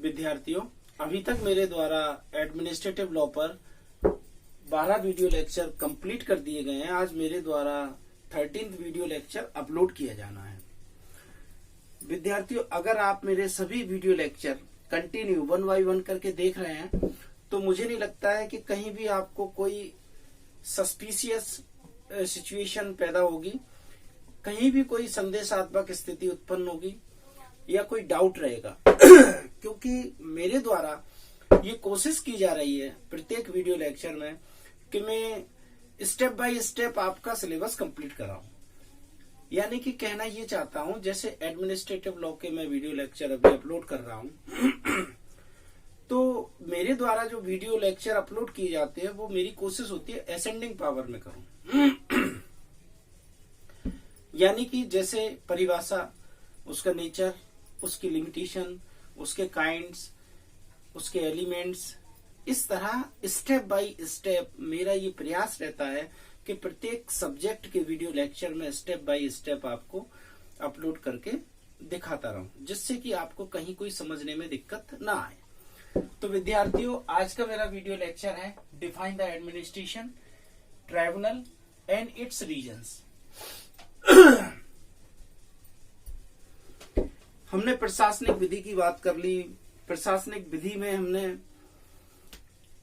विद्यार्थियों, अभी तक मेरे द्वारा एडमिनिस्ट्रेटिव लॉ पर 12 वीडियो लेक्चर कंप्लीट कर दिए गए हैं। आज मेरे द्वारा 13th वीडियो लेक्चर अपलोड किया जाना है। विद्यार्थियों, अगर आप मेरे सभी वीडियो लेक्चर कंटिन्यू 1 by 1 करके देख रहे हैं तो मुझे नहीं लगता है कि कहीं भी आपको कोई सस्पिशियस सिचुएशन पैदा होगी, कहीं भी कोई संदेशात्मक स्थिति उत्पन्न होगी या कोई डाउट रहेगा क्योंकि मेरे द्वारा ये कोशिश की जा रही है प्रत्येक वीडियो लेक्चर में कि मैं स्टेप बाय स्टेप आपका सिलेबस कंप्लीट कराऊं। यानी कि कहना ये चाहता हूं, जैसे एडमिनिस्ट्रेटिव लॉ के मैं वीडियो लेक्चर अभी अपलोड कर रहा हूं तो मेरे द्वारा जो वीडियो लेक्चर अपलोड किए जाते हैं वो मेरी कोशिश होती है असेंडिंग पावर में करूं। यानी कि जैसे परिभाषा, उसका नेचर, उसकी लिमिटेशन, उसके काइंड्स, उसके एलिमेंट्स, इस तरह स्टेप बाय स्टेप मेरा ये प्रयास रहता है कि प्रत्येक सब्जेक्ट के वीडियो लेक्चर में स्टेप बाय स्टेप आपको अपलोड करके दिखाता रहूं, जिससे कि आपको कहीं कोई समझने में दिक्कत ना आए। तो विद्यार्थियों, आज का मेरा वीडियो लेक्चर है define the administration, tribunal and its reasons. हमने प्रशासनिक विधि की बात कर ली। प्रशासनिक विधि में हमने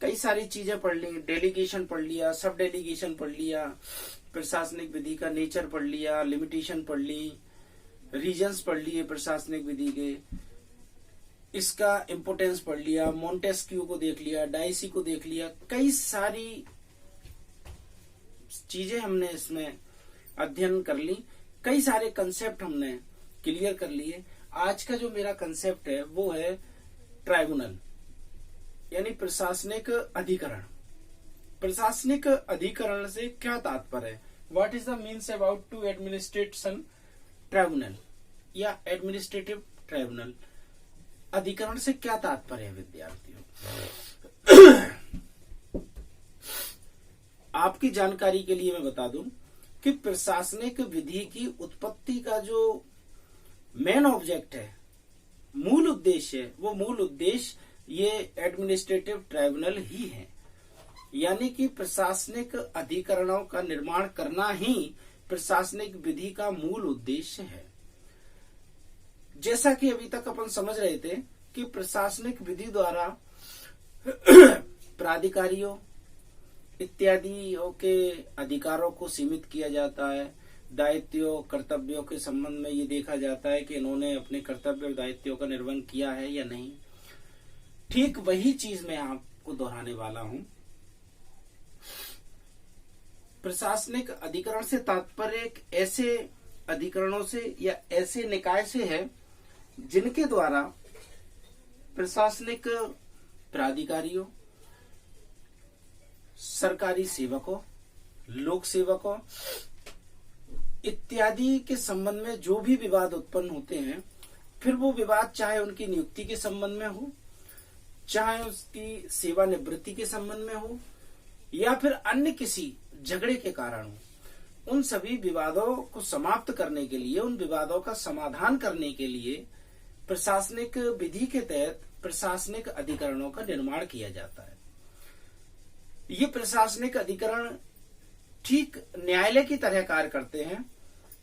कई सारी चीजें पढ़ ली। डेलीगेशन पढ़ लिया, सब डेलीगेशन पढ़ लिया, प्रशासनिक विधि का नेचर पढ़ लिया, लिमिटेशन पढ़ ली, रीजन्स पढ़ लिए प्रशासनिक विधि के, इसका इम्पोर्टेंस पढ़ लिया, मोंटेस्क्यू को देख लिया, डाइसी को देख लिया। कई सारी चीजें हमने इसमें अध्ययन कर ली, कई सारे कंसेप्ट हमने क्लियर कर लिए। आज का जो मेरा कंसेप्ट है वो है ट्राइब्यूनल, यानी प्रशासनिक अधिकरण। प्रशासनिक अधिकरण से क्या तात्पर्य है? What is the means about to administration tribunal या एडमिनिस्ट्रेटिव ट्राइब्यूनल। अधिकरण से क्या तात्पर्य है विद्यार्थियों? आपकी जानकारी के लिए मैं बता दूं कि प्रशासनिक विधि की उत्पत्ति का जो मेन ऑब्जेक्ट है, मूल उद्देश्य है, वो मूल उद्देश्य ये एडमिनिस्ट्रेटिव ट्राइब्यूनल ही है। यानी कि प्रशासनिक अधिकरणों का निर्माण करना ही प्रशासनिक विधि का मूल उद्देश्य है। जैसा कि अभी तक अपन समझ रहे थे कि प्रशासनिक विधि द्वारा प्राधिकारियों इत्यादि के अधिकारों को सीमित किया जाता है। दायित्वों, कर्तव्यों के संबंध में ये देखा जाता है कि इन्होंने अपने कर्तव्य और दायित्वों का निर्वहन किया है या नहीं। ठीक वही चीज मैं आपको दोहराने वाला हूं। प्रशासनिक अधिकरण से तात्पर्य एक ऐसे अधिकरणों से या ऐसे निकाय से है जिनके द्वारा प्रशासनिक प्राधिकारियों, सरकारी सेवकों, लोक सेवकों इत्यादि के संबंध में जो भी विवाद उत्पन्न होते हैं, फिर वो विवाद चाहे उनकी नियुक्ति के संबंध में हो, चाहे उसकी सेवानिवृत्ति के संबंध में हो, या फिर अन्य किसी झगड़े के कारण हो, उन सभी विवादों को समाप्त करने के लिए, उन विवादों का समाधान करने के लिए प्रशासनिक विधि के तहत प्रशासनिक अधिकरणों का निर्माण किया जाता है। ये प्रशासनिक अधिकरण ठीक न्यायालय की तरह कार्य करते हैं,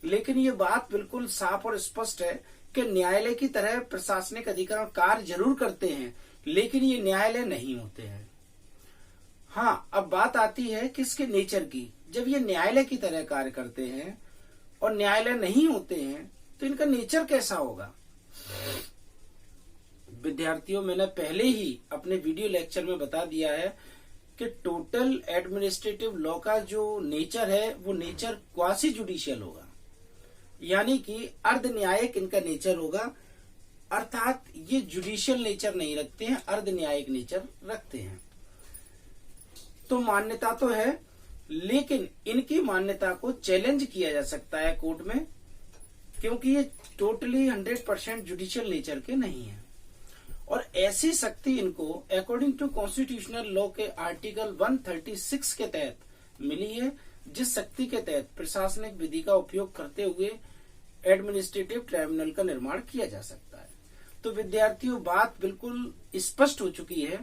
लेकिन ये बात बिल्कुल साफ और स्पष्ट है कि न्यायालय की तरह प्रशासनिक अधिकरण कार्य जरूर करते हैं, लेकिन ये न्यायालय नहीं होते हैं। हाँ, अब बात आती है किसके नेचर की। जब ये न्यायालय की तरह कार्य करते हैं और न्यायालय नहीं होते हैं तो इनका नेचर कैसा होगा? विद्यार्थियों, मैंने पहले ही अपने वीडियो लेक्चर में बता दिया है कि टोटल एडमिनिस्ट्रेटिव लॉ का जो नेचर है वो नेचर क्वासी जुडिशियल होगा, यानी कि अर्ध न्यायिक इनका नेचर होगा। अर्थात ये जुडिशियल नेचर नहीं रखते हैं, अर्ध न्यायिक नेचर रखते हैं। तो मान्यता तो है, लेकिन इनकी मान्यता को चैलेंज किया जा सकता है कोर्ट में, क्योंकि ये टोटली 100% जुडिशियल नेचर के नहीं है। और ऐसी शक्ति इनको अकॉर्डिंग टू कॉन्स्टिट्यूशनल लॉ के आर्टिकल 136 के तहत मिली है, जिस शक्ति के तहत प्रशासनिक विधि का उपयोग करते हुए एडमिनिस्ट्रेटिव ट्राइब्यूनल का निर्माण किया जा सकता है। तो विद्यार्थियों बात बिल्कुल स्पष्ट हो चुकी है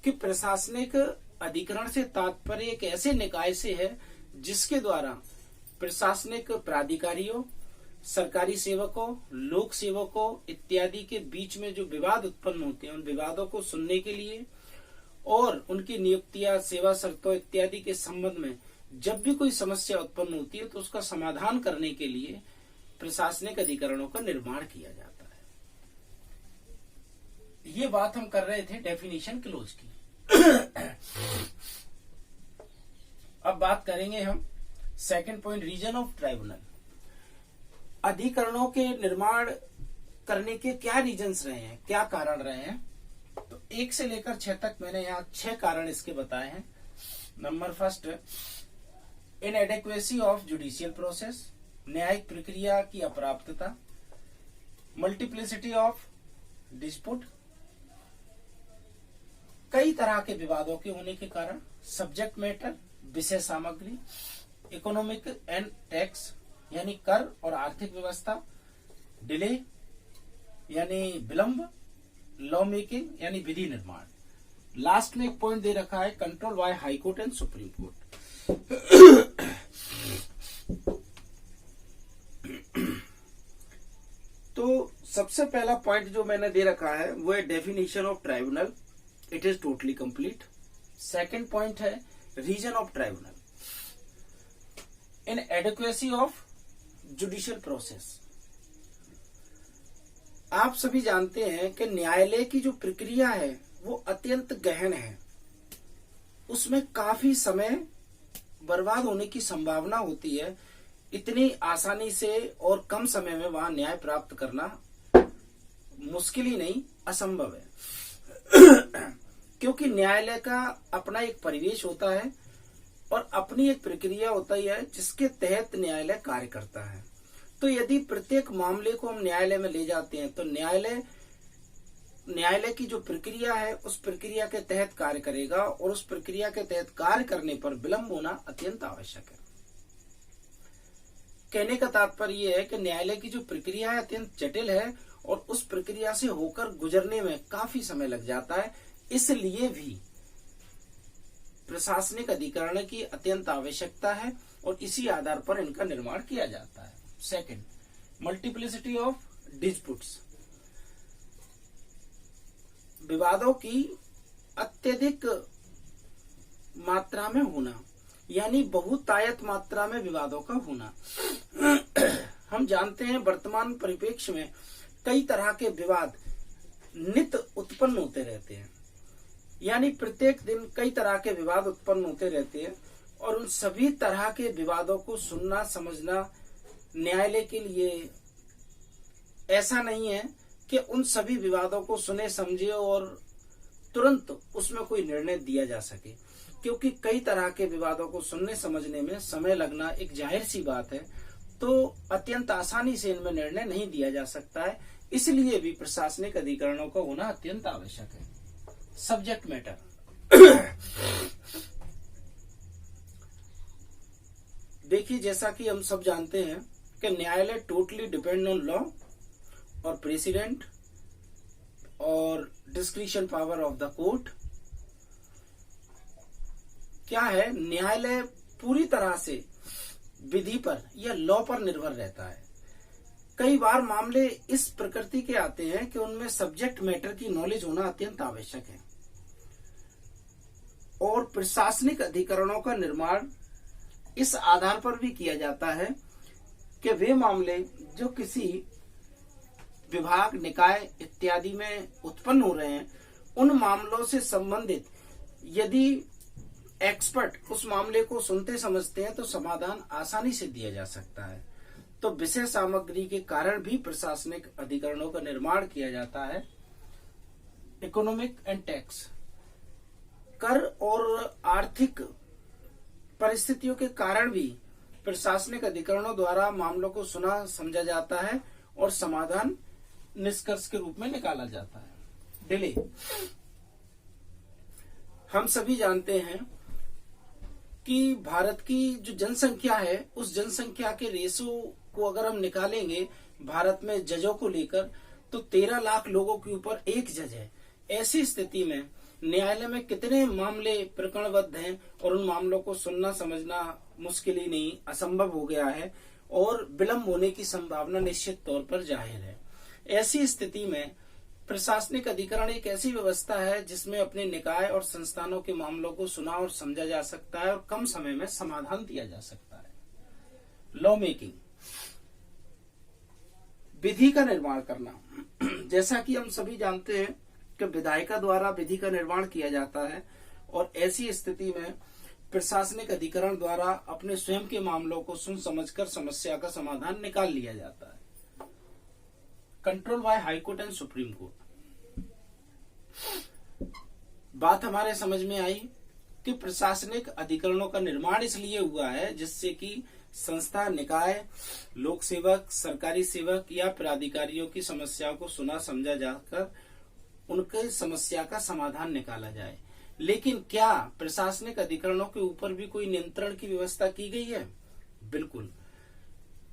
कि प्रशासनिक अधिकरण से तात्पर्य एक ऐसे निकाय से है जिसके द्वारा प्रशासनिक प्राधिकारियों, सरकारी सेवकों, लोक सेवकों इत्यादि के बीच में जो विवाद उत्पन्न होते हैं उन विवादों को सुनने के लिए और उनकी नियुक्तियां, सेवा शर्तों इत्यादि के संबंध में जब भी कोई समस्या उत्पन्न होती है तो उसका समाधान करने के लिए प्रशासनिक अधिकरणों का निर्माण किया जाता है। ये बात हम कर रहे थे डेफिनेशन क्लोज की। अब बात करेंगे हम second point, reason of tribunal. अधिकरणों के निर्माण करने के क्या रीजंस रहे हैं, क्या कारण रहे हैं? तो 1 से लेकर 6 तक मैंने यहाँ 6 कारण इसके बताए हैं। Number first, inadequacy of judicial process, न्यायिक प्रक्रिया की अपर्याप्तता, मल्टीप्लिसिटी ऑफ डिस्प्यूट, कई तरह के विवादों के होने के कारण, सब्जेक्ट मैटर विषय सामग्री, इकोनॉमिक एंड टैक्स यानी कर और आर्थिक व्यवस्था, डिले यानी विलंब, लॉ मेकिंग यानी विधि निर्माण। लास्ट में एक पॉइंट दे रखा है, control by high court and supreme court. तो सबसे पहला पॉइंट जो मैंने दे रखा है वो है definition of tribunal, it is totally complete. Second point है reason of tribunal, inadequacy of judicial process. आप सभी जानते हैं कि न्यायालय की जो प्रक्रिया है वो अत्यंत गहन है, उसमें काफी समय बर्बाद होने की संभावना होती है। इतनी आसानी से और कम समय में वहां न्याय प्राप्त करना मुश्किल ही नहीं, असंभव है। क्योंकि न्यायालय का अपना एक परिवेश होता है और अपनी एक प्रक्रिया होता है जिसके तहत न्यायालय कार्य करता है। तो यदि प्रत्येक मामले को हम न्यायालय में ले जाते हैं तो न्यायालय की जो प्रक्रिया है उस प्रक्रिया के तहत कार्य करेगा और उस प्रक्रिया के तहत कार्य करने पर विलंब होना अत्यंत आवश्यक है। कहने का तात्पर्य यह है कि न्यायालय की जो प्रक्रिया है अत्यंत जटिल है और उस प्रक्रिया से होकर गुजरने में काफी समय लग जाता है। इसलिए भी प्रशासनिक अधिकरण की अत्यंत आवश्यकता है और इसी आधार पर इनका निर्माण किया जाता है। सेकंड, मल्टीप्लिसिटी ऑफ डिस्प्यूट्स, विवादों की अत्यधिक मात्रा में होना यानी बहुतायत मात्रा में विवादों का होना। हम जानते हैं वर्तमान परिप्रेक्ष्य में कई तरह के विवाद नित्य उत्पन्न होते रहते हैं, यानी प्रत्येक दिन कई तरह के विवाद उत्पन्न होते रहते हैं और उन सभी तरह के विवादों को सुनना समझना न्यायालय के लिए ऐसा नहीं है कि उन सभी विवादों को सुने समझे और तुरंत उसमें कोई निर्णय दिया जा सके, क्योंकि कई तरह के विवादों को सुनने समझने में समय लगना एक जाहिर सी बात है। तो अत्यंत आसानी से इनमें निर्णय नहीं दिया जा सकता है, इसलिए भी प्रशासनिक अधिकरणों का होना अत्यंत आवश्यक है। सब्जेक्ट मैटर, देखिए जैसा कि हम सब जानते हैं कि न्यायालय टोटली डिपेंड ऑन लॉ और प्रेसिडेंट और discretion power of the court. क्या है, न्यायालय पूरी तरह से विधि पर या लॉ पर निर्भर रहता है। कई बार मामले इस प्रकृति के आते हैं कि उनमें सब्जेक्ट मैटर की नॉलेज होना अत्यंत आवश्यक है और प्रशासनिक अधिकरणों का निर्माण इस आधार पर भी किया जाता है कि वे मामले जो किसी विभाग, निकाय इत्यादि में उत्पन्न हो रहे हैं उन मामलों से संबंधित यदि एक्सपर्ट उस मामले को सुनते समझते हैं तो समाधान आसानी से दिया जा सकता है। तो विषय सामग्री के कारण भी प्रशासनिक अधिकरणों का निर्माण किया जाता है। इकोनॉमिक एंड टैक्स, कर और आर्थिक परिस्थितियों के कारण भी प्रशासनिक अधिकरणों द्वारा मामलों को सुना समझा जाता है और समाधान निष्कर्ष के रूप में निकाला जाता है। डिले, हम सभी जानते हैं कि भारत की जो जनसंख्या है उस जनसंख्या के रेशो को अगर हम निकालेंगे भारत में जजों को लेकर, तो 13 लाख लोगों के ऊपर एक जज है। ऐसी स्थिति में न्यायालय में कितने मामले प्रकरणबद्ध हैं और उन मामलों को सुनना समझना मुश्किल ही नहीं असंभव हो गया है और विलंब होने की संभावना निश्चित तौर पर जाहिर है। ऐसी स्थिति में प्रशासनिक अधिकरण एक ऐसी व्यवस्था है जिसमें अपने निकाय और संस्थानों के मामलों को सुना और समझा जा सकता है और कम समय में समाधान दिया जा सकता है। लॉ मेकिंग, विधि का निर्माण करना। जैसा कि हम सभी जानते हैं कि विधायिका द्वारा विधि का निर्माण किया जाता है और ऐसी स्थिति में प्रशासनिक अधिकरण द्वारा अपने स्वयं के मामलों को सुन समझकर समस्या का समाधान निकाल लिया जाता है। Control by high court and supreme court. बात हमारे समझ में आई कि प्रशासनिक अधिकरणों का निर्माण इसलिए हुआ है जिससे कि संस्था, निकाय, लोक सेवक, सरकारी सेवक या प्राधिकारियों की समस्याओं को सुना समझा जाकर उनके समस्या का समाधान निकाला जाए। लेकिन क्या प्रशासनिक अधिकरणों के ऊपर भी कोई नियंत्रण की व्यवस्था की गई है? बिल्कुल।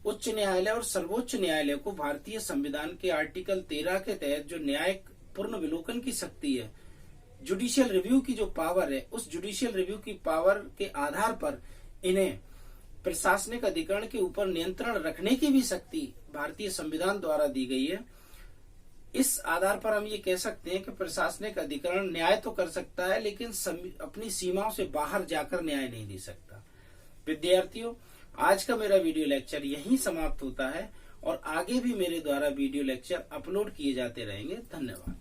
उच्च न्यायालय और सर्वोच्च न्यायालय को भारतीय संविधान के आर्टिकल 13 के तहत जो न्यायिक पूर्ण विलोकन की शक्ति है, जुडिशियल रिव्यू की जो पावर है, उस जुडिशियल रिव्यू की पावर के आधार पर इन्हें प्रशासनिक अधिकरण के ऊपर नियंत्रण रखने की भी शक्ति भारतीय संविधान द्वारा दी गई है। इस आधार पर हम ये कह सकते हैं कि प्रशासनिक अधिकरण न्याय तो कर सकता है लेकिन अपनी सीमाओं से बाहर जाकर न्याय नहीं दे सकता। विद्यार्थियों, आज का मेरा वीडियो लेक्चर यहीं समाप्त होता है और आगे भी मेरे द्वारा वीडियो लेक्चर अपलोड किए जाते रहेंगे। धन्यवाद।